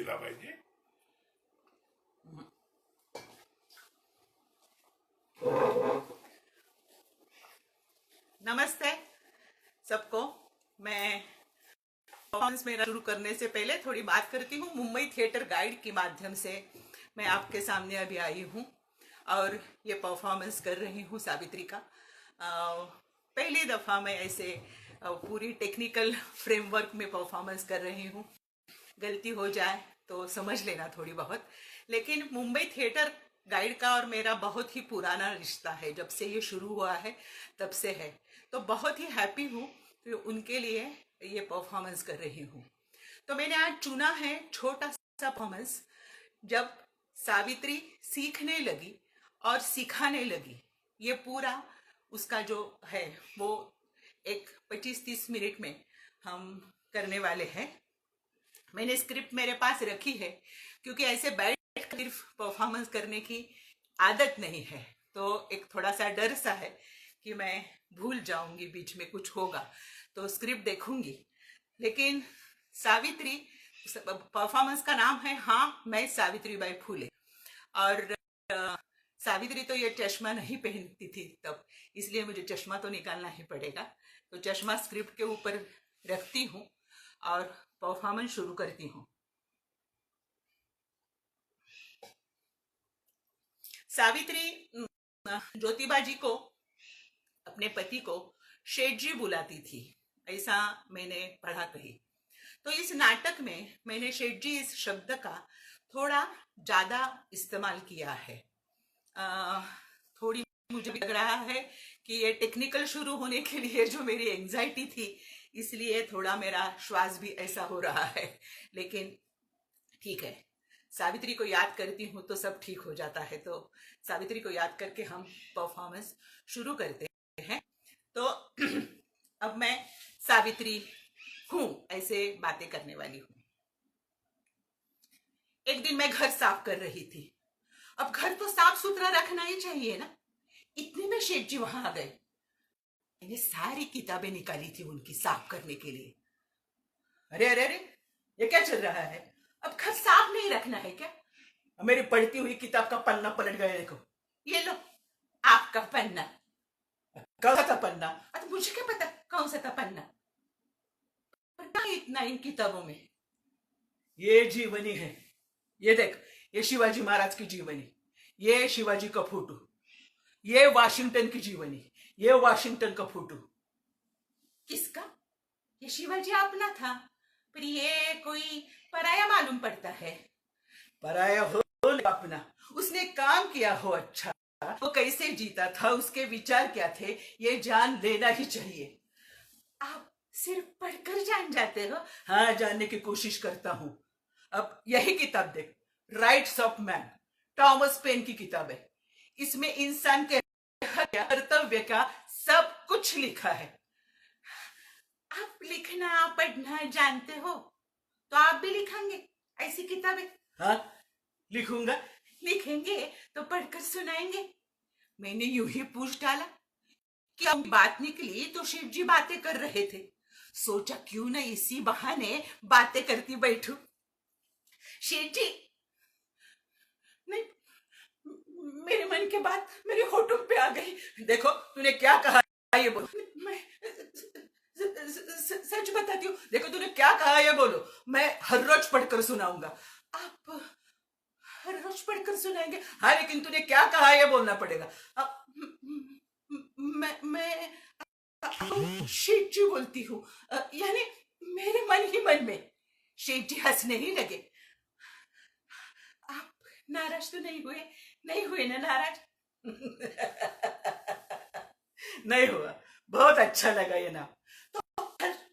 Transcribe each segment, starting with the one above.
दिला पाहिजे. नमस्ते सबको. मैं परफॉर्मेंस मेरा शुरू करने से पहले थोड़ी बात करती हूँ. मुंबई थिएटर गाइड के माध्यम से मैं आपके सामने अभी आई हूँ और ये परफॉर्मेंस कर रही हूँ सावित्री का. पहली दफ़ा मैं ऐसे पूरी टेक्निकल फ्रेमवर्क में परफॉर्मेंस कर रही हूँ. गलती हो जाए तो समझ लेना थोड़ी बहुत. लेकिन मुंबई थिएटर गाइड का और मेरा बहुत ही पुराना रिश्ता है. जब से ये शुरू हुआ है तब से है. तो बहुत ही हैप्पी हूँ. तो उनके लिए ये परफॉर्मेंस कर रही हूँ. तो मैंने आज चुना है छोटा सा परफॉर्मेंस. जब सावित्री सीखने लगी और सिखाने लगी, ये पूरा उसका जो है वो एक 25-30 मिनट में हम करने वाले हैं. मैंने स्क्रिप्ट मेरे पास रखी है क्योंकि ऐसे बैठ कर सिर्फ परफॉर्मेंस करने की आदत नहीं है. तो एक थोड़ा सा डर सा है कि मैं भूल जाऊंगी, बीच में कुछ होगा तो स्क्रिप्ट देखूंगी. लेकिन सावित्री परफॉर्मेंस का नाम है हाँ मैं सावित्रीबाई फूले. और सावित्री तो ये चश्मा नहीं पहनती थी तब, इसलिए मुझे चश्मा तो निकालना ही पड़ेगा. तो चश्मा स्क्रिप्ट के ऊपर रखती हूँ और परफॉर्मेंस शुरू करती हूँ. सावित्री ज्योतिबा जी को, अपने पति को शेठ जी बुलाती थी, ऐसा मैंने पढ़ा कहीं. तो इस नाटक में मैंने शेठ जी इस शब्द का थोड़ा ज्यादा इस्तेमाल किया है. थोड़ी मुझे भी लग रहा है कि ये टेक्निकल शुरू होने के लिए जो मेरी एंजाइटी थी, इसलिए थोड़ा मेरा श्वास भी ऐसा हो रहा है. लेकिन ठीक है, सावित्री को याद करती हूँ तो सब ठीक हो जाता है. तो सावित्री को याद करके हम परफॉर्मेंस शुरू करते हैं. तो अब मैं सावित्री हूँ, ऐसे बातें करने वाली हूँ. एक दिन मैं घर साफ कर रही थी. अब घर तो साफ सुथरा रखना ही चाहिए ना. इतने में शेठ जी वहां आ गए. मैंने सारी किताबें निकाली थी उनकी साफ करने के लिए. अरे अरे अरे, ये क्या चल रहा है? अब घर साफ नहीं रखना है क्या? मेरी पढ़ती हुई किताब का पन्ना पलट गया. देखो, ये लो आपका पन्ना. कौन सा था पन्ना? अरे मुझे क्या पता कौन सा था पन्ना. पर क्या इतना इन किताबों में? ये जीवनी है. ये देख, ये शिवाजी महाराज की जीवनी, ये शिवाजी का फोटो, ये वाशिंगटन की जीवनी, ये वाशिंगटन का फोटो. किसका? ये शिवाजी अपना था, पर ये कोई पराया मालूम पड़ता है. पराया हो अपना, उसने काम किया हो अच्छा, वो कैसे जीता था, उसके विचार क्या थे, ये जान लेना ही चाहिए. आप सिर्फ पढ़कर जान जाते हो? हाँ, जानने की कोशिश करता हूं. अब यही किताब देख, rights of man, Thomas Paine की किताब है. इसमें इंसान के कर्तव्य का सब कुछ लिखा है. आप लिखना पढ़ना जानते हो तो आप भी लिखेंगे ऐसी किताबें? हाँ, लिखूंगा. लिखेंगे तो पढ़कर सुनाएंगे. मैंने यूं ही पूछ डाला कि अब बात निकली तो शिव जी बातें कर रहे थे. सोचा क्यों ना इसी बहाने बातें करती बैठूं. शेठ जी, नहीं, मेरे मन की बात मेरे होठों पे आ गई. देखो तूने क्या कहा, ये बोलो. मैं सच बताती हूँ. देखो तूने क्या कहा ये बोलो. मैं हर रोज पढ़कर सुनाऊंगा. आप हर रोज पढ़कर सुनाएंगे? हाँ, लेकिन तूने क्या कहा ये बोलना पड़ेगा. मैं शेठ जी बोलती हूँ, यानी मेरे मन ही मन में. शेठ जी हंसने ही लगे. आप नाराज तो नहीं हुए? नहीं हुए ना नाराज? नहीं हुआ. बहुत अच्छा लगा ये नाम. तो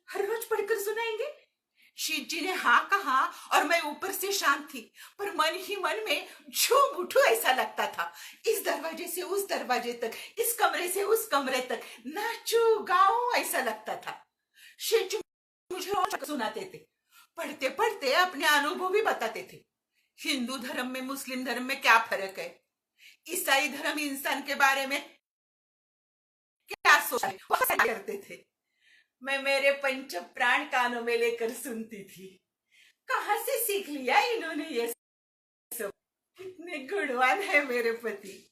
हर रोज पढ़कर सुनाएंगे? शेठ जी ने हाँ कहा और मैं ऊपर से शांत थी, पर मन ही मन में झूम उठूं ऐसा लगता था. इस दरवाजे से उस दरवाजे तक, इस कमरे से उस कमरे तक नाचूं गाऊं ऐसा लगता था. शेठ जी मुझे रोज सुनाते थे. पढ़ते पढ़ते अपने अनुभव भी बताते थे. हिंदू धर्म में मुस्लिम धर्म में क्या फर्क है, ईसाई धर्म इंसान के बारे में क्या सोचते करते थे. मैं मेरे पंच प्राण कानों में लेकर सुनती थी. कहाँ से सीख लिया इन्होंने ये सब? कितने गुणवान है मेरे पति।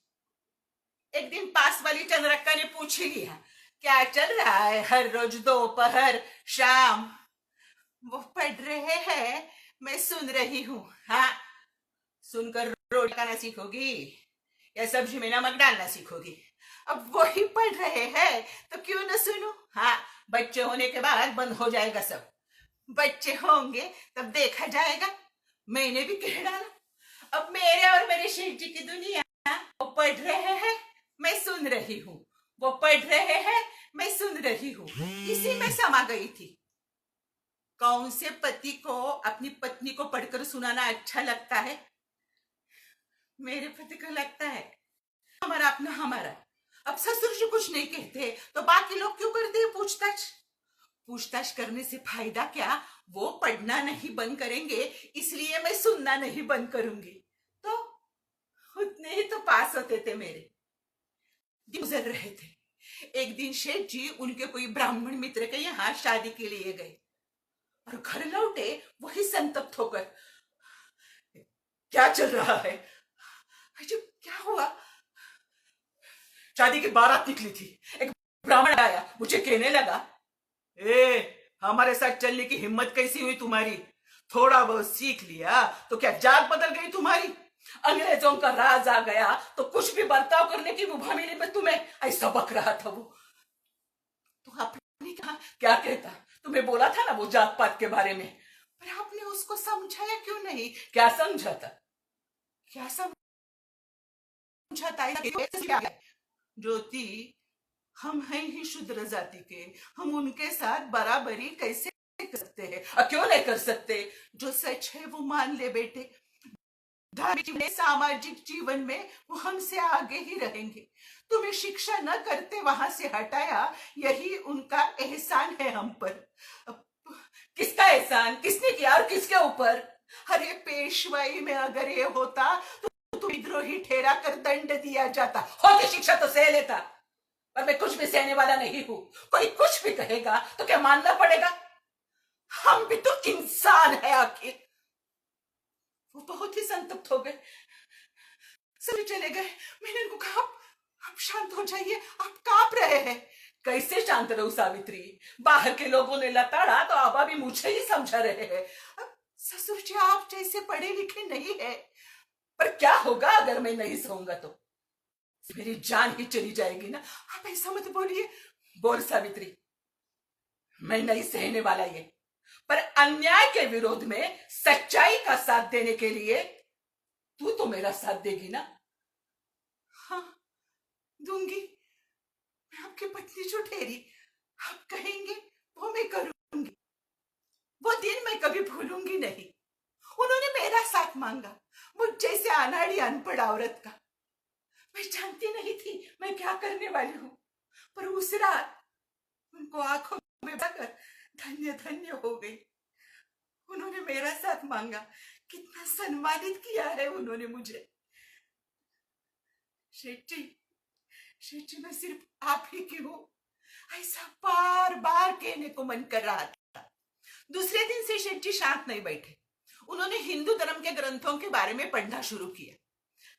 एक दिन पास वाली चंद्रक्का ने पूछ ही लिया, क्या चल रहा है हर रोज दोपहर शाम? वो पढ़ रहे हैं, मैं सुन रही हूँ। हाँ, सुनकर रोटी पकाना सीखोगी या सब्जी में नमक डालना सीखोगी? अब वही पढ़ रहे हैं तो क्यों न सुनो? हाँ, बच्चे होने के बाद बंद हो जाएगा सब। बच्चे होंगे तब देखा जाएगा। मैंने भी कह डाला। अब मेरे और मेरे शेठ जी की दुनिया, वो पढ़ रहे हैं, मैं सुन रही हूँ। वो पढ़ रहे हैं, मैं सुन रही हूँ। इसी में समा गई थी। कौन से पति को अपनी पत्नी को पढ़कर सुनाना अच्छा लगता है? मेरे पति को लगता है हमारा अपना हमारा। अब ससुर जी कुछ नहीं कहते तो बाकी लोग क्यों करते हैं पूछताछ? पूछताछ करने से फायदा क्या? वो पढ़ना नहीं बंद करेंगे, इसलिए मैं सुनना नहीं बंद करूंगी। तो उतने ही तो पास होते थे मेरे। गुजर रहे थे। एक दिन शेठ जी उनके कोई ब्राह्मण मित्र के यहाँ शादी के लिए गए और घर लौटे वही संतप्त होकर, क्या चल रहा है? अजब, क्या हुआ? शादी की बारात निकली थी। एक ब्राह्मण आया, मुझे कहने लगा, हमारे साथ चलने की हिम्मत कैसी हुई तुम्हारी? थोड़ा बहुत सीख लिया तो क्या जात बदल गई तुम्हारी? अंग्रेजों का राज आ गया तो कुछ भी बर्ताव करने की मुभा मिली मैं तुम्हें? ऐसा बक रहा था वो। तो आपने कहा, क्या कहता? तुम्हें बोला था ना वो जात पात के बारे में, पर आपने उसको समझाया क्यों नहीं? क्या समझा था? क्या समझा था? ज्योति, हम हैं ही शूद्र जाति के, हम उनके साथ बराबरी कैसे कर सकते हैं? क्यों नहीं कर सकते? जो सच है वो मान ले बेटे। धार्मिक सामाजिक जीवन में वो हमसे आगे ही रहेंगे। तुम्हें शिक्षा न करते वहां से हटाया, यही उनका एहसान है हम पर। किसका एहसान? किसने किया और किसके ऊपर? अरे पेशवाई में अगर ये होता तो तुम विद्रोही ठहरा कर दंड दिया जाता। होती शिक्षा तो सह लेता, पर मैं कुछ भी सहने वाला नहीं हूं। कोई कुछ भी कहेगा तो क्या मानना पड़ेगा? हम भी तो इंसान है आखिर। वो बहुत ही संतप्त हो गए, सभी चले गए। मैंने उनको कहा, आप शांत हो जाइए, आप कांप रहे हैं। कैसे शांत रहूं सावित्री? बाहर के लोगों ने लताड़ा तो आबा भी मुझे ही समझा रहे हैं। ससुर जी आप जैसे पढ़े लिखे नहीं है। पर क्या होगा अगर मैं नहीं सहूंगा तो? मेरी जान ही चली जाएगी ना। आप ऐसा मत बोलिए। बोल सावित्री, मैं नहीं सहने वाला ये। पर अन्याय के विरोध में सच्चाई का साथ देने के लिए तू तो मेरा साथ देगी ना? हाँ, दूंगी। मैं आपकी पत्नी जो ठहरी, आप कहेंगे वो मैं करूंगी। वो दिन मैं कभी भूलूंगी नहीं। उन्होंने मेरा साथ मांगा, मुझ जैसे अनाड़ी अनपढ़ औरत का। मैं जानती नहीं थी मैं क्या करने वाली हूँ, पर उस रात उनको आंखों में बकर धन्य धन्य हो गई। उन्होंने मेरा साथ मांगा, कितना सम्मानित किया है उन्होंने मुझे। शेठ जी मैं सिर्फ आप ही की हूँ, ऐसा बार बार कहने को मन कर रहा था। दूसरे दिन से शेठ जी शांत नहीं बैठे। उन्होंने हिंदू धर्म के ग्रंथों के बारे में पढ़ना शुरू किया।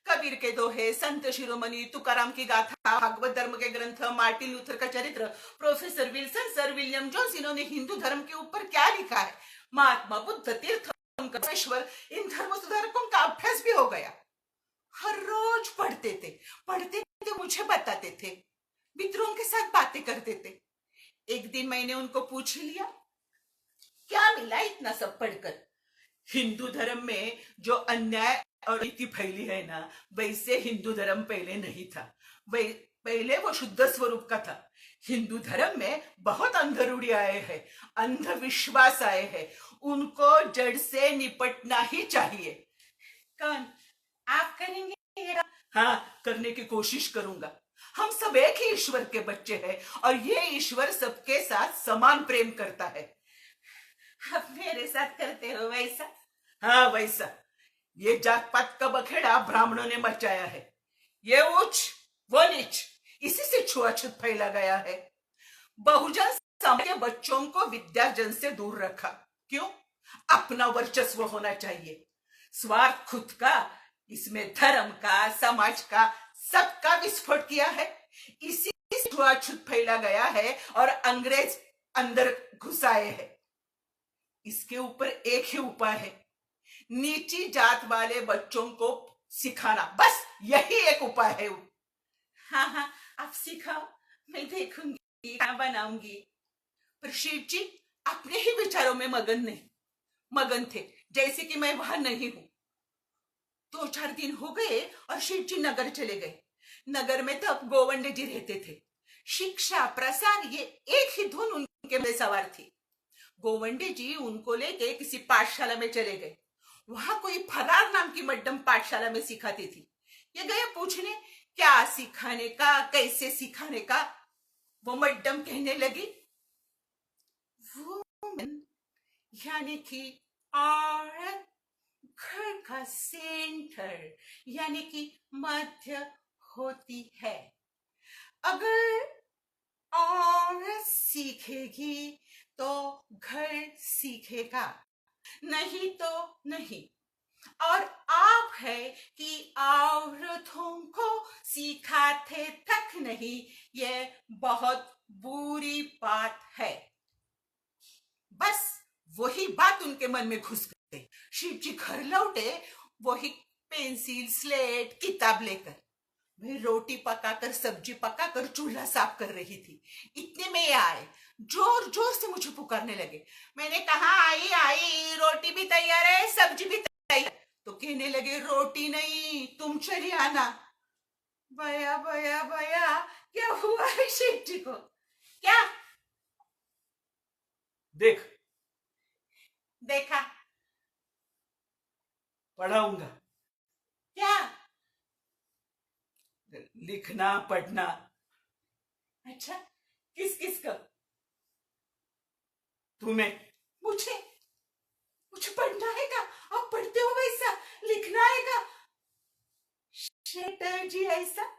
कबीर के दोहे, संत शिरोमणि, तुकाराम की गाथा, भागवत धर्म के ग्रंथ, मार्टिन लूथर का चरित्र, professor Wilson, sir William Jones, इन्होंने हिंदू धर्म के ऊपर क्या लिखा है, महात्मा बुद्ध, तीर्थंकर, इन धर्म सुधारकों का अभ्यास भी हो गया। हर रोज पढ़ते थे, मुझे बताते थे, मित्रों के साथ बातें करते थे। एक दिन मैंने उनको पूछ लिया, क्या मिला इतना सब पढ़कर? हिंदू धर्म में जो अन्याय और नीति फैली है ना, वैसे हिंदू धर्म पहले नहीं था। पहले वो शुद्ध स्वरूप का था। हिंदू धर्म में बहुत अंधरूढ़ी आए हैं, अंधविश्वास आए हैं, उनको जड़ से निपटना ही चाहिए। कौन? आप करेंगे? हाँ, करने की कोशिश करूंगा। हम सब एक ही ईश्वर के बच्चे हैं और ये ईश्वर सबके साथ समान प्रेम करता है। आप मेरे साथ करते हो वैसा? हाँ, वैसा। ये जात पात का बखेड़ा ब्राह्मणों ने मचाया है। ये उच्च वो नीच, इसी से छुआछूत फैला गया है। बहुजन समाज के बच्चों को विद्यार्जन से दूर रखा। क्यों? अपना वर्चस्व होना चाहिए। स्वार्थ खुद का, इसमें धर्म का, समाज का, सबका विस्फोट किया है। इसी से छुआछूत फैला गया है और अंग्रेज अंदर घुसाए हैं। इसके ऊपर एक ही उपाय है, नीची जात वाले बच्चों को सिखाना, बस यही एक उपाय है। हाँ हाँ, आप सिखाओ, मैं देखूंगी, क्या बनाऊंगी। पर शिव जी अपने ही विचारों में मगन थे, जैसे कि मैं वहां नहीं हूं। 2-4 दिन हो गए और शिव जी नगर चले गए। नगर में तब गोवंडे जी रहते थे। शिक्षा प्रसार ये एक ही धुन उनके में सवार थी। गोवंडे जी उनको लेके किसी पाठशाला में चले गए। वहां कोई फरार नाम की मड्डम पाठशाला में सिखाती थी। ये गए पूछने क्या सिखाने का, कैसे सिखाने का। वो मड्डम कहने लगी, वुमन यानी कि औरत घर का सेंटर यानी कि मध्य होती है। अगर औरत सीखेगी तो घर सीखेगा, नहीं तो नहीं। और आप है कि औरतों को सिखाते तक नहीं, ये बहुत बुरी बात है। बस वही बात उनके मन में घुस गई। शिव जी घर लौटे, वही पेंसिल, स्लेट, किताब लेकर। मैं रोटी पकाकर, सब्जी पकाकर चूल्हा साफ कर रही थी। इतने में ये आए, जोर जोर से मुझे पुकारने लगे। मैंने कहा, आई आई, रोटी भी तैयार है, सब्जी भी तैयार। तो कहने लगे, रोटी नहीं, तुम चली आना। भया भया भया, क्या हुआ है शिव जी को? क्या देख, देखा? पढ़ाऊंगा, क्या? लिखना पढ़ना। अच्छा, किस किस का? तुम्हें? मुझे मुझे पढ़ना है का? आप पढ़ते हो वैसा, लिखना है का? शेठ जी ऐसा?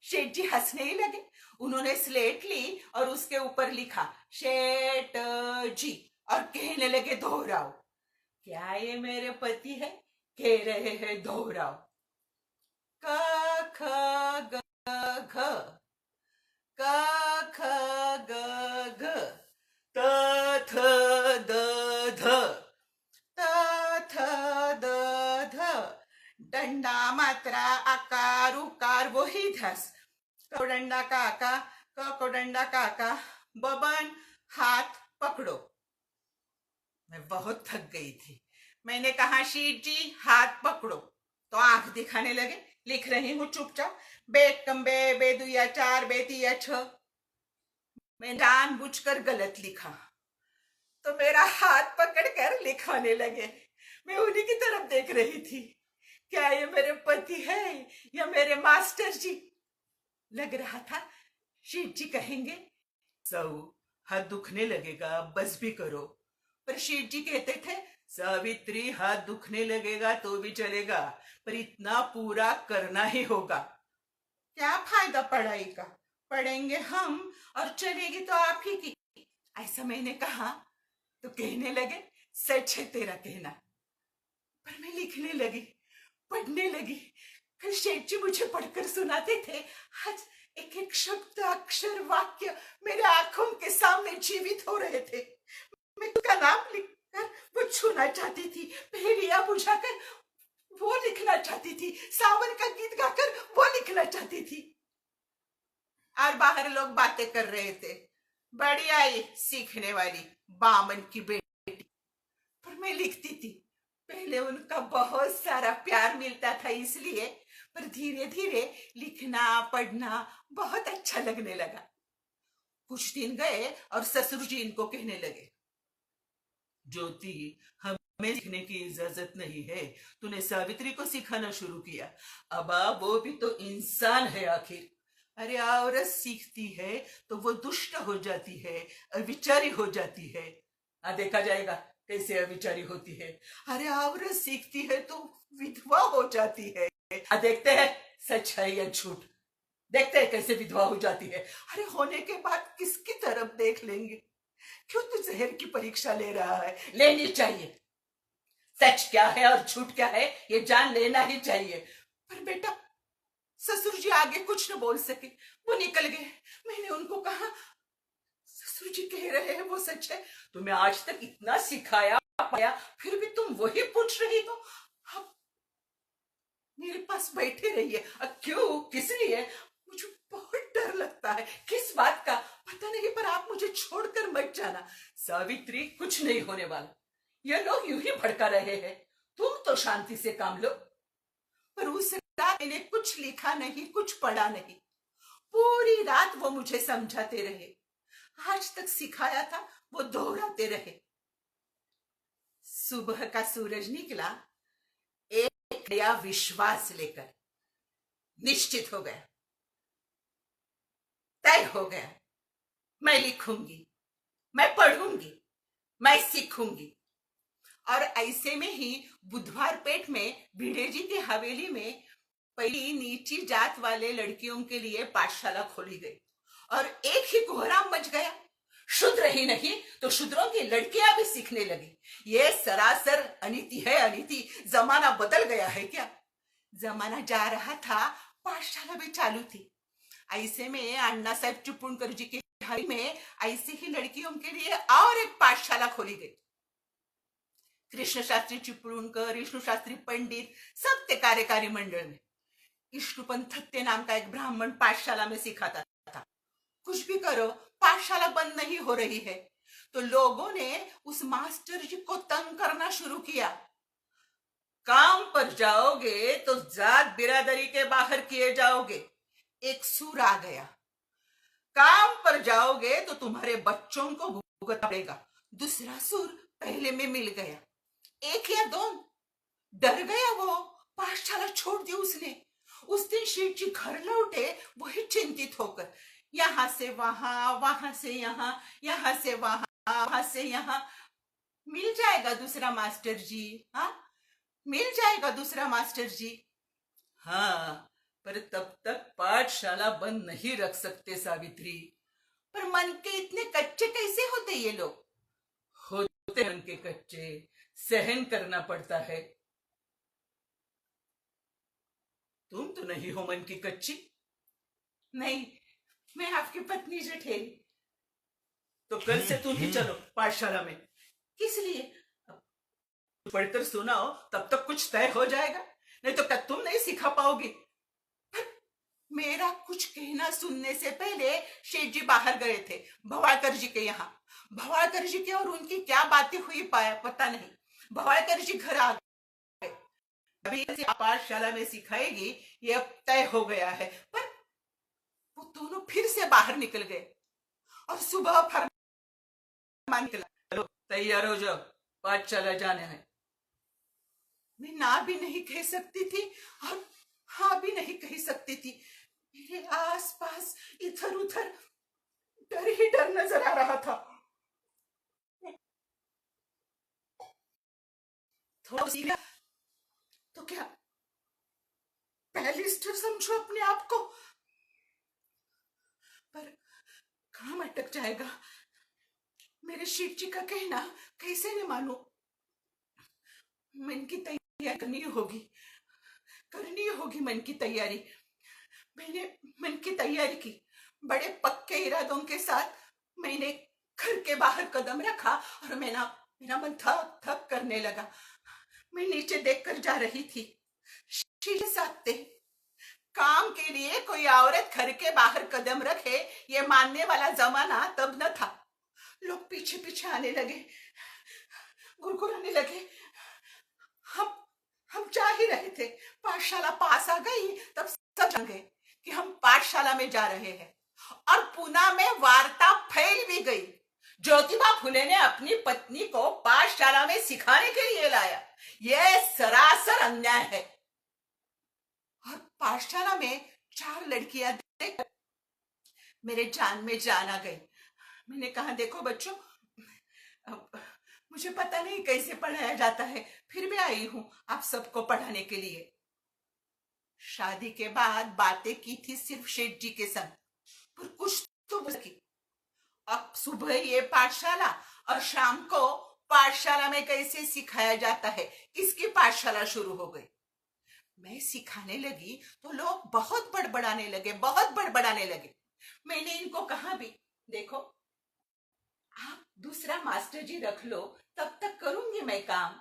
शेठ जी हंसने ही लगे। उन्होंने स्लेट ली और उसके ऊपर लिखा शेठ जी और कहने लगे, दोहराओ। क्या ये मेरे पति है? कह रहे हैं दोहराओ। क ख ग घ, क ख ग घ, त थ द ध, त थ द ध, डंडा मात्रा आकार उकार वही धस। क डंडा काका, क को डंडा काका, बबन हाथ पकड़ो। मैं बहुत थक गई थी। मैंने कहा, शीट जी हाथ पकड़ो। तो आंख दिखाने लगे। लिख रही हूं चुपचाप, बेकम बे, बेदुया 4, बेतिया 6। मैं जानबूझकर गलत लिखा तो मेरा हाथ पकड़कर लिखवाने लगे। मैं उन्हीं की तरफ देख रही थी। क्या ये मेरे पति है या मेरे मास्टर जी? लग रहा था शिव जी कहेंगे, सऊ, हाथ दुखने लगेगा, बस भी करो। पर शिव जी कहते थे, सावित्री, हाथ दुखने लगेगा तो भी चलेगा, पर इतना पूरा करना ही होगा। क्या फायदा पढ़ाई का? पढ़ेंगे हम और चलेगी तो आप ही की। ऐसा मैंने कहा तो कहने लगे, सच है तेरा कहना। पर मैं लिखने लगी, पढ़ने लगी। कल शेठ जी मुझे पढ़कर सुनाते थे। आज एक एक शब्द, अक्षर, वाक्य मेरे आंखों के सामने जीवित हो रहे थे। मैं उसका नाम लिखकर वो छूना चाहती थी, पहेलियां बुझाकर वो लिखना चाहती थी, सावन का गीत गाकर वो लिखना चाहती थी। और बाहर लोग बातें कर रहे थे, बड़ी आई सीखने वाली बामन की बेटी। पर मैं लिखती थी। पहले उनका बहुत सारा प्यार मिलता था इसलिए, पर धीरे धीरे लिखना पढ़ना बहुत अच्छा लगने लगा। कुछ दिन गए और ससुर जी इनको कहने लगे, ज्योति, हमें सीखने की इजाजत नहीं है, तूने सावित्री को सिखाना शुरू किया। अब वो भी तो इंसान है आखिर। अरे औरत सीखती है तो वो दुष्ट हो जाती है, अविचारी हो जाती है। देखा जाएगा कैसे अविचारी होती है। अरे औरत सीखती है तो विधवा हो जाती है। देखते हैं सच है या झूठ, देखते हैं कैसे विधवा हो जाती है। अरे होने के बाद किसकी तरफ देख लेंगे? क्यों तू जहर की परीक्षा ले रहा है? लेनी चाहिए। सच क्या है और झूठ क्या है ये जान लेना ही चाहिए। पर बेटा, ससुर जी आगे कुछ न बोल सके, वो निकल गए। मैंने उनको कहा, ससुर जी कह रहे हैं वो सच है। तुम्हें आज तक इतना सिखाया पाया, फिर भी तुम वही पूछ रही हो। आप मेरे पास बैठे रहिए। क्यों, किस लिए? मुझे बहुत डर लगता है। किस बात का पता नहीं, पर आप मुझे छोड़कर मत जाना। सावित्री, कुछ नहीं होने वाला। ये लोग यूं ही भड़का रहे हैं, तुम तो शांति से काम लो। पर उस रात मैंने कुछ लिखा नहीं, कुछ पढ़ा नहीं। पूरी रात वो मुझे समझाते रहे। आज तक सिखाया था वो दोहराते रहे। सुबह का सूरज निकला, एक नया विश्वास लेकर। निश्चित हो गया, तय हो गया, मैं लिखूंगी, मैं पढ़ूंगी, मैं सीखूंगी। और ऐसे में ही बुधवार पेट में भिड़े जी की हवेली में पहली नीची जात वाले लड़कियों के लिए पाठशाला खोली गई। और एक ही कोहराम मच गया। शूद्र ही नहीं तो शूद्रों की लड़कियां भी सीखने लगी। ये सरासर अनीति है, अनीति। जमाना बदल गया है क्या? जमाना जा रहा था, पाठशाला भी चालू थी। ऐसे में अण्णा साहब चिपळूणकर जी के हवेली में ऐसी ही लड़कियों के लिए और एक पाठशाला खोली गई। कृष्ण शास्त्री चिपळूणकर, विष्णु शास्त्री पंडित, सब थे कार्यकारी मंडल में। विष्णुपंत थत्ते नाम का एक ब्राह्मण पाठशाला में सिखाता था। कुछ भी करो, पाठशाला बंद नहीं हो रही है। तो लोगों ने उस मास्टर जी को तंग करना शुरू किया। काम पर जाओगे तो जात बिरादरी के बाहर किए जाओगे। एक सुर आ गया। काम पर जाओगे तो तुम्हारे बच्चों को भुगतना पड़ेगा। दूसरा सुर पहले में मिल गया। एक या दो, डर गया वो। पाठशाला छोड़ दी उसने। उस दिन शेठ जी घर लौटे, वही चिंतित होकर। यहां से वहां, वहां से यहां, यहां से वहां, वहां से यहां। मिल जाएगा दूसरा मास्टर जी, हाँ, मिल जाएगा दूसरा मास्टर जी। हाँ, पर तब तक पाठशाला बंद नहीं रख सकते सावित्री। पर मन के इतने कच्चे कैसे होते ये लोग? होते मन के कच्चे, सहन करना पड़ता है। तुम तो नहीं हो मन की कच्ची। नहीं, मैं आपकी पत्नी जठेरी। तो कल से तुम ही चलो पाठशाला में। किस लिए? पढ़कर सुनाओ, तब तक कुछ तय हो जाएगा। नहीं तो क्या तुम नहीं सिखा पाओगी? मेरा कुछ कहना सुनने से पहले शेठ जी बाहर गए थे, भवाड़कर जी के यहाँ। भवाड़कर जी के और उनकी क्या बातें हुई पाया पता नहीं। भवाड़कर जी घर आ गए। अभी पाठशाला में सिखाएगी ये अब तय हो गया है। पर वो दोनों फिर से बाहर निकल गए और सुबह फरमान निकला, चलो तैयार हो जाओ, पाठशाला जाने हैं। मैं ना भी नहीं कह सकती थी और हाँ भी नहीं कह सकती थी। मेरे आसपास इधर उधर डर ही डर नजर आ रहा था। थोड़ा सी तो क्या बैरिस्टर समझो अपने आप को? पर काम अटक जाएगा। मेरे शेठ जी का कहना कैसे न मानूं? मन की तैयारी करनी होगी मन की तैयारी। मैंने मन की तैयारी की, बड़े पक्के इरादों के साथ। मैंने घर के बाहर कदम रखा और मेरा मन थक थक करने लगा। मैं नीचे देखकर जा रही थी। शीशे साथ थे। काम के लिए कोई औरत घर के बाहर कदम रखे, ये मानने वाला जमाना तब न था। लोग पीछे पीछे आने लगे, गुरगुराने लगे। हम जा ही रहे थे, पाठशाला पास आ गई, तब सब जान गए कि हम पाठशाला में जा रहे हैं। और पुणे में वार्ता फैल भी गई। ज्योतिबा फुले ने अपनी पत्नी को पाठशाला में सिखाने के लिए लाया। यह सरासर अन्याय है। और पाठशाला में 4 लड़कियां देख मेरे जान में जान आ गई। मैंने कहा, देखो बच्चों, मुझे पता नहीं कैसे पढ़ाया जाता है, फिर भी आई हूं आप सबको पढ़ाने के लिए। शादी के बाद बातें की थी सिर्फ शेठ जी के संग, पर कुछ तो की। अब सुबह ये पाठशाला और शाम को पाठशाला में कैसे सिखाया जाता है, इसकी पाठशाला शुरू हो गई। मैं सिखाने लगी तो लोग बहुत बड़बड़ाने लगे, बहुत बड़बड़ाने लगे। मैंने इनको कहा भी, देखो आप दूसरा मास्टर जी रख लो, तब तक करूंगी मैं काम।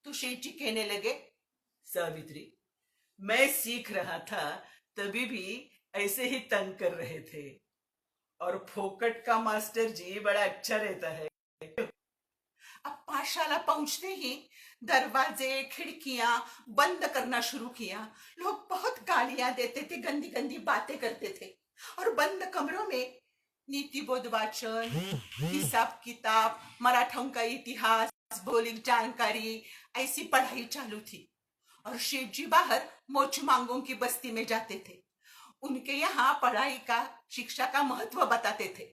तो शेठ जी कहने लगे, सावित्री, मैं सीख रहा था तभी भी ऐसे ही तंग कर रहे थे, और फोकट का मास्टर जी बड़ा अच्छा रहता है। अब पाठशाला पहुंचते ही दरवाजे खिड़कियां बंद करना शुरू किया। लोग बहुत गालियां देते थे, गंदी गंदी बातें करते थे, और बंद कमरों में नीति बोध वाचन, हिसाब किताब, मराठों का इतिहास, भौगोलिक जानकारी, ऐसी पढ़ाई चालू थी। और शेठ जी बाहर मोच मांगों की बस्ती में जाते थे, उनके यहाँ पढ़ाई का, शिक्षा का महत्व बताते थे।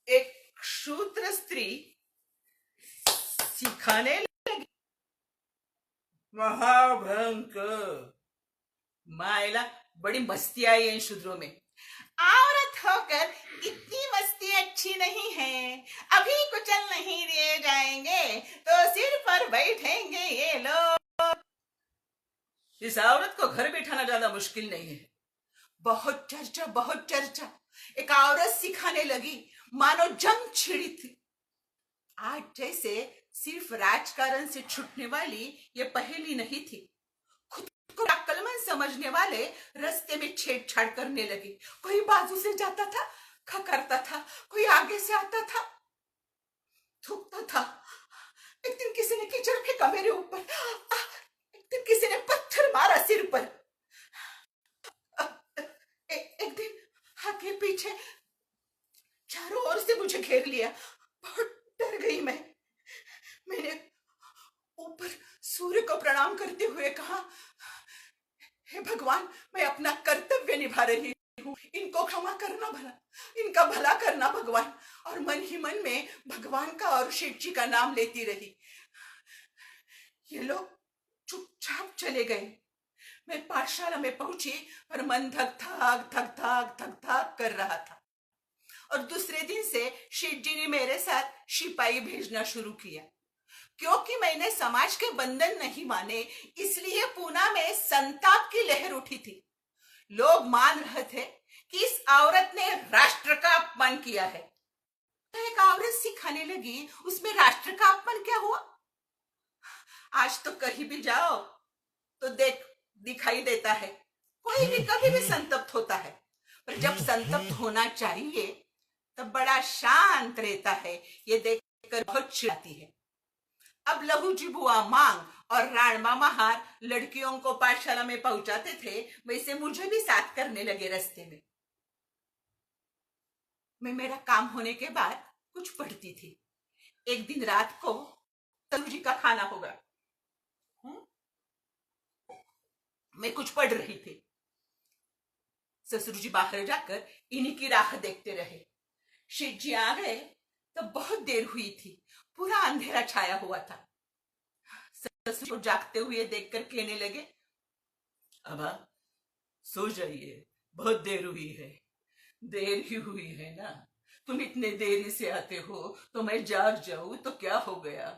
एक शूद्र स्त्री सिखाने लगी, महाभयंकर, मायला बड़ी मस्ती आई है इन शूद्रों में। औरत होकर इतनी मस्ती अच्छी नहीं है, अभी कुचल नहीं दिए जाएंगे तो सिर पर बैठेंगे ये लोग। इस औरत को घर बैठाना ज्यादा मुश्किल नहीं है। बहुत चर्चा, बहुत चर्चा। एक औरत सिखाने लगी, मानो जंग छिड़ी थी। आज जैसे सिर्फ राजकारण से छूटने वाली ये पहेली नहीं थी। खुद को अक्लमंद समझने वाले रास्ते में छेड़छाड़ करने लगे। कोई बाजू से जाता था, खकरता था, कोई आगे से आता था, थूकता था। एक दिन किसी ने कीचड़ फेंका मेरे ऊपर, एक दिन किसी ने पत्थर मारा सिर पर, एक दिन आगे पीछे चारों ओर से मुझे घेर लिया। बहुत डर गई मैंने ऊपर सूर्य को प्रणाम करते हुए कहा, हे भगवान, मैं अपना कर्तव्य निभा रही हूँ, इनको क्षमा करना, इनका भला करना भगवान। और मन ही मन में भगवान का और शेठ जी का नाम लेती रही। ये लोग चुपचाप चले गए। मैं पाठशाला में पहुंची, पर मन धक धक कर रहा था। और दूसरे दिन से शेठ जी ने मेरे साथ सिपाही भेजना शुरू किया। क्योंकि मैंने समाज के बंधन नहीं माने, इसलिए पूना में संताप की लहर उठी थी। लोग मान रहे थे कि इस औरत ने राष्ट्र का अपमान किया है। तो एक औरत सिखाने लगी, उसमें राष्ट्र का अपमान क्या हुआ? आज तो कहीं भी जाओ तो दिखाई देता है, कोई भी कभी भी संतप्त होता है। पर जब संतप्त होना चाहिए तब बड़ा शांत रहता है। ये देखकर बहुत चिढ़ाती है। अब लहू जी बुआ मांग और राणमा महार लड़कियों को पाठशाला में पहुंचाते थे, वैसे मुझे भी साथ करने लगे रास्ते में। मैं मेरा काम होने के बाद कुछ पढ़ती थी। एक दिन रात को तनु जी का खाना होगा, मैं कुछ पढ़ रही थी। ससुर जी बाहर जाकर इन्हीं की राह देखते रहे। शेठ जी आ गए तब बहुत देर हुई थी, पूरा अंधेरा छाया हुआ था। ससुर को जागते हुए देखकर कहने लगे, अबा सो जाइए, बहुत देर हुई है। देर ही हुई है ना, तुम इतने देरी से आते हो तो मैं जाग जाऊं तो क्या हो गया।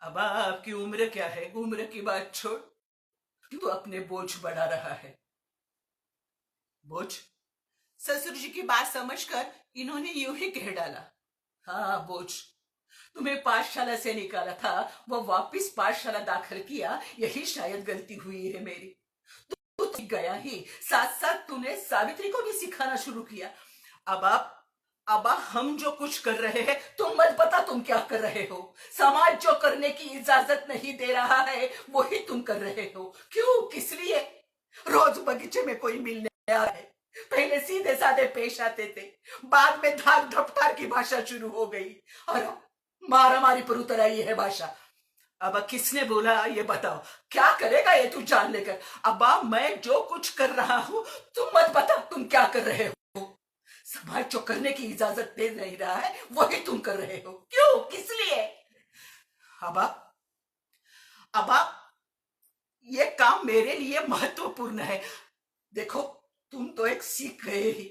अबा आपकी उम्र क्या है, उम्र की बात छोड़, तू अपने बोझ बढ़ा रहा है। बोझ? ससुर जी की बात समझकर इन्होंने यूं ही कह डाला, हाँ बोझ। तुम्हें पाठशाला से निकाला था, वो वापिस पाठशाला दाखिल किया, यही शायद गलती हुई है मेरी। तू तो गया ही, साथ साथ तूने सावित्री को भी सिखाना शुरू किया। अब हम जो कुछ कर रहे हैं तुम मत बता तुम क्या कर रहे हो। समाज जो करने की इजाजत नहीं दे रहा है वही तुम कर रहे हो। क्यों, किस लिए? रोज बगीचे में कोई मिलने आ रहा है, पहले सीधे साधे पेश आते थे, बाद में धाक धपटार की भाषा शुरू हो गई, और मारा मारी पर उतर आई है भाषा। अब किसने बोला ये बताओ, क्या करेगा ये तू जान लेकर? अब मैं जो कुछ कर रहा हूं तुम मत बता तुम क्या कर रहे हो। समाज जो करने की इजाजत दे नहीं रहा है वही तुम कर रहे हो। क्यों, किस लिए? अब ये काम मेरे लिए महत्वपूर्ण है। देखो तुम तो एक सीख गए ही,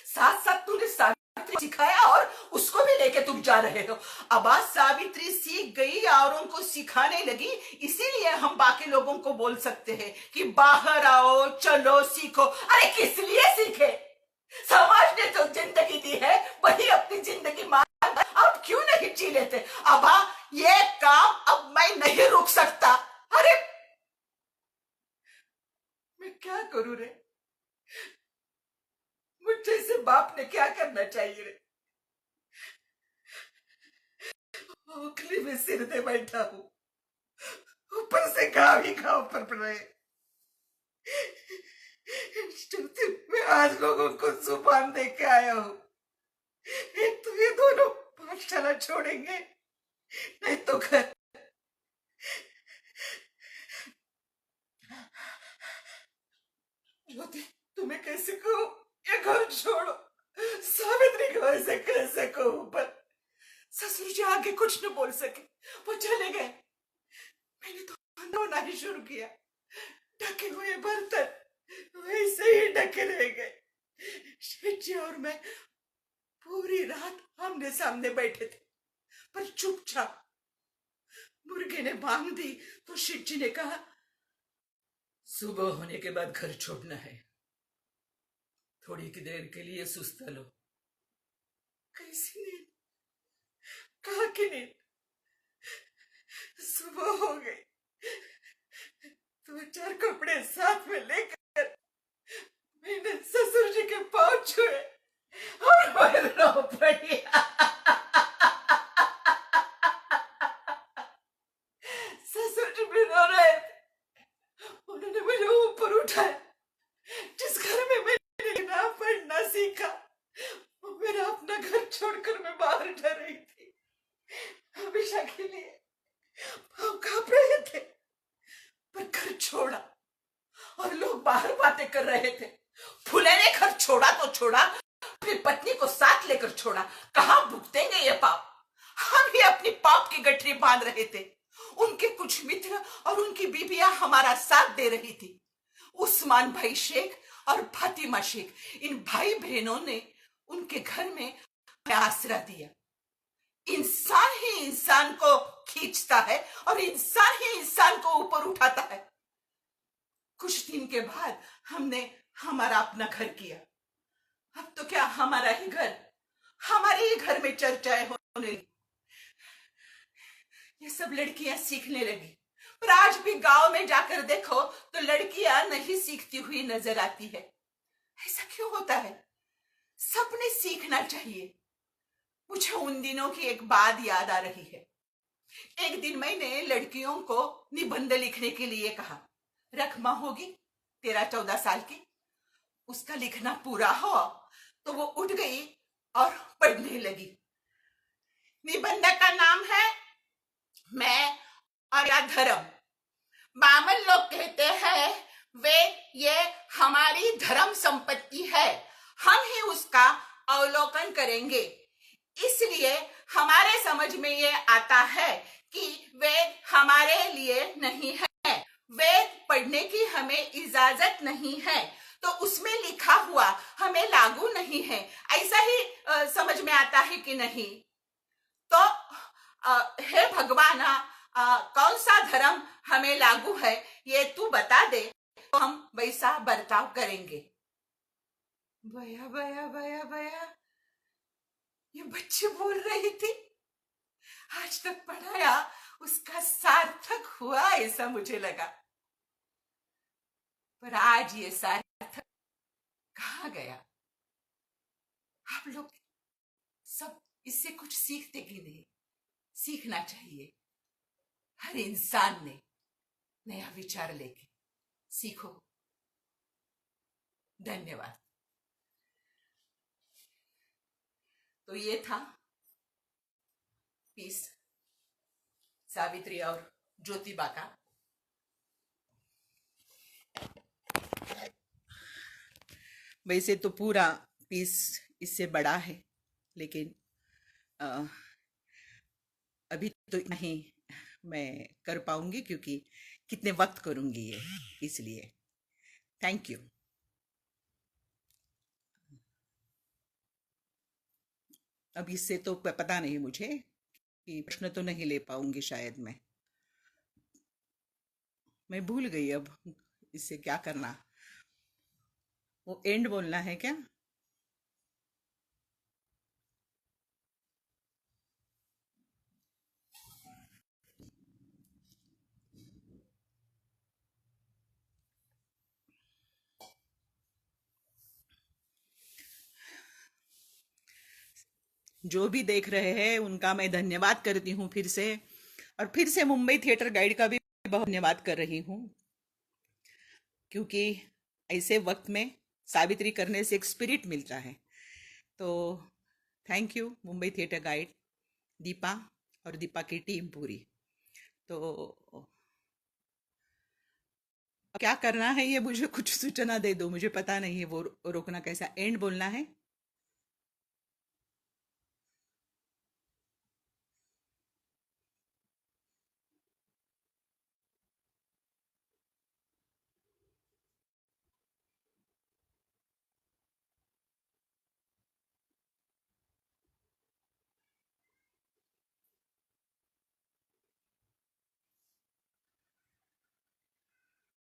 साथ साथ तूने सावित्री सिखाया और उसको भी लेके तुम जा रहे हो। अब आज सावित्री सीख गई और उनको सिखाने लगी, इसीलिए हम बाकी लोगों को बोल सकते हैं कि बाहर आओ, चलो, सीखो। अरे किस लिए सीखे? समाज ने जो जिंदगी दी है वही अपनी जिंदगी मान अब क्यों नहीं जी लेते? अब ये काम अब मैं नहीं रुक सकता। अरे मैं क्या करूं रे? मुझ जैसे बाप ने क्या करना चाहिए रे? ओखली में सिर दे बैठा हूं, ऊपर से घाव ही घाव पर रहे। मैं आज लोगों को जुबान दे के आया हूं, एक तो ये दोनों पाठशाला छोड़ेंगे, नहीं तो घर। ज्योति, तुम्हें कैसे कहूं ये घर छोड़ो? सावित्री को ऐसे कैसे कहूं? पर ससुर जी आगे कुछ न बोल सके, वो चले गए। मैंने तो रोना ही शुरू किया। ढके हुए बर्तन वैसे ही ढके रह गए। शेठ जी और मैं पूरी रात आमने सामने बैठे थे, पर चुपचाप। मुर्गे ने बांग दी तो शेठ जी ने कहा, सुबह होने के बाद घर छोड़ना है, थोड़ी की देर के लिए सुस्ता लो। कैसी नींद, कहा की नींद? सुबह हो गई, दो चार कपड़े साथ में लेकर मैंने ससुर जी के पांव छुए और मैं रो पड़ी। ससुर जी भी रो रहे थे। उन्होंने मुझे ऊपर उठाया। जिस घर में मैंने ना पढ़ना सीखा, वो मेरा अपना घर छोड़कर मैं बाहर जा रही थी, हमेशा के लिए। पाँव कांप रहे थे, पर घर छोड़ा और लोग बाहर बातें कर रहे थे। फूले ने घर छोड़ा तो छोड़ा, अपनी पत्नी को साथ लेकर छोड़ा। कहां भुगतेंगे ये पाप? हम ही अपनी पाप की गठरी बांध रहे थे। उनके कुछ मित्र और उनकी बीबियां हमारा साथ दे रही थी। उस्मान भाई शेख और फातिमा शेख, इन भाई बहनों ने उनके घर में आसरा दिया। इंसान ही इंसान को खींचता है और इंसान ही इंसान को ऊपर उठाता है। कुछ दिन के बाद हमने हमारा अपना घर किया। अब तो क्या हमारा ही घर, हमारे ही घर में चर्चाएं होने लगी। ये सब लड़कियां सीखने लगी, पर आज भी गांव में जाकर देखो तो लड़कियां नहीं सीखती हुई नजर आती है। ऐसा क्यों होता है? सबने सीखना चाहिए। मुझे उन दिनों की एक बात याद आ रही है। एक दिन मैंने लड़कियों को निबंध लिखने के लिए कहा। रखमा होगी 13-14 साल की, उसका लिखना पूरा हो तो वो उठ गई और पढ़ने लगी। निबंध का नाम है मैं और या धर्म। बामन लोग कहते हैं वे ये हमारी धर्म संपत्ति है, हम ही उसका अवलोकन करेंगे। इसलिए हमारे समझ में ये आता है कि वेद हमारे लिए नहीं है, वेद पढ़ने की हमें इजाजत नहीं है, तो उसमें लिखा हुआ हमें लागू नहीं है। ऐसा ही समझ में आता है कि नहीं? तो हे भगवान, कौन सा धर्म हमें लागू है ये तू बता दे, तो हम वैसा बर्ताव करेंगे। बया बया बया बया, ये बच्ची बोल रही थी। आज तक पढ़ाया उसका सार्थक हुआ ऐसा मुझे लगा, पर आज ये सार्थक कहाँ गया? आप लोग सब इससे कुछ सीखते कि नहीं? सीखना चाहिए। हर इंसान ने नया विचार लेके सीखो। धन्यवाद। तो ये था पीस सावित्री और ज्योतिबा का। वैसे तो पूरा पीस इससे बड़ा है, लेकिन अभी तो नहीं मैं कर पाऊंगी, क्योंकि कितने वक्त करूंगी ये, इसलिए थैंक यू। अब इससे तो पता नहीं मुझे कि प्रश्न तो नहीं ले पाऊंगी शायद मैं भूल गई अब इससे क्या करना। वो एंड बोलना है क्या? जो भी देख रहे हैं उनका मैं धन्यवाद करती हूँ फिर से। और फिर से मुंबई थिएटर गाइड का भी बहुत धन्यवाद कर रही हूँ, क्योंकि ऐसे वक्त में सावित्री करने से एक स्पिरिट मिलता है। तो thank you Mumbai theatre guide, Deepa और दीपा की टीम पूरी। तो क्या करना है ये मुझे कुछ सूचना दे दो, मुझे पता नहीं है वो रोकना कैसा, एंड बोलना है।